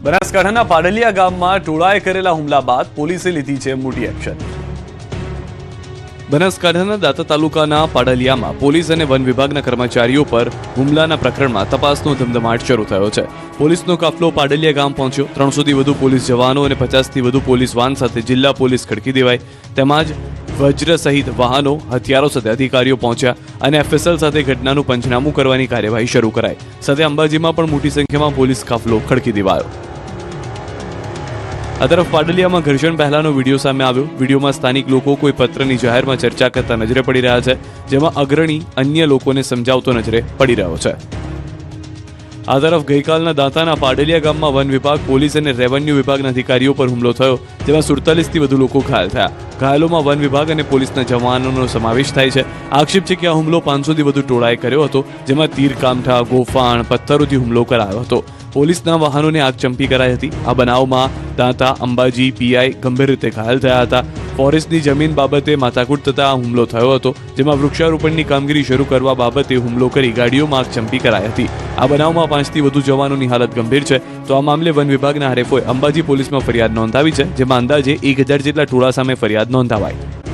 બનાસકાંઠાના પાડલિયા ગામમાં ટોળાએ કરેલા હુમલા બાદ પોલીસે લીધી છે મોટી એક્શન। બનાસકાંઠાના દાંતા તાલુકાના પાડલિયામાં પોલીસ અને વન વિભાગના કર્મચારીઓ પર હુમલાના પ્રકરણમાં તપાસનો ધમધમાટ શરૂ થયો છે। પોલીસનો કાફલો પાડલિયા ગામ પહોંચ્યો। 300થી વધુ પોલીસ જવાનો અને 50થી વધુ પોલીસ વાન સાથે જિલ્લા પોલીસ ખડકી દેવાઈ। તેમજ વજ્ર સહિત વાહનો હથિયારો સાથે અધિકારીઓ પહોંચ્યા અને એફએસએલ સાથે ઘટનાનું પંચનામું કરવાની કાર્યવાહી શરૂ કરાઈ। સાથે અંબાજીમાં પણ મોટી સંખ્યામાં પોલીસ કાફલો ખડકી દેવાયો। આ તરફ પાડલિયામાં ઘર્ષણ પહેલાનો વિડીયો સામે આવ્યો। વિડીયોમાં સ્થાનિક લોકો કોઈ પત્રની જાહેરમાં ચર્ચા કરતા નજરે પડી રહ્યા છે, જેમાં અગ્રણી અન્ય લોકોને સમજાવતો નજરે પડી રહ્યો છે। આ તરફ ગઈકાલના દાંતાના પાડલિયા ગામમાં વન વિભાગ, પોલીસ અને રેવન્યુ વિભાગના અધિકારીઓ પર હુમલો થયો, જેમાં 47થી વધુ લોકો ઘાયલ થયા। ઘાયલોમાં વન વિભાગ અને પોલીસના જવાનોનો સમાવેશ થાય છે। આક્ષેપ છે કે આ હુમલો 500થી વધુ ટોળાએ કર્યો હતો, જેમાં તીર કામઠા, ગોફાણ, પથ્થરોથી હુમલો કરાયો હતો। પોલીસના વાહનોને આગ ચંપી કરાઈ હતી। આ બનાવમાં દાંતા, અંબાજી પીઆઈ ગંભીર રીતે ઘાયલ થયા હતા। ફોરેસ્ટની જમીન બાબતે માથાકૂટ થતા આ હુમલો થયો હતો, જેમાં વૃક્ષારોપણની કામગીરી શરૂ કરવા બાબતે હુમલો કરી ગાડીઓમાં આગ ચંપી કરાઈ હતી। આ બનાવમાં 5થી વધુ જવાનોની હાલત ગંભીર છે। તો આ મામલે વન વિભાગના હરેફોએ અંબાજી પોલીસમાં ફરિયાદ નોંધાવી છે, જેમાં અંદાજે 1000 જેટલા ટોળા સામે ફરિયાદ નોંધાવાઈ।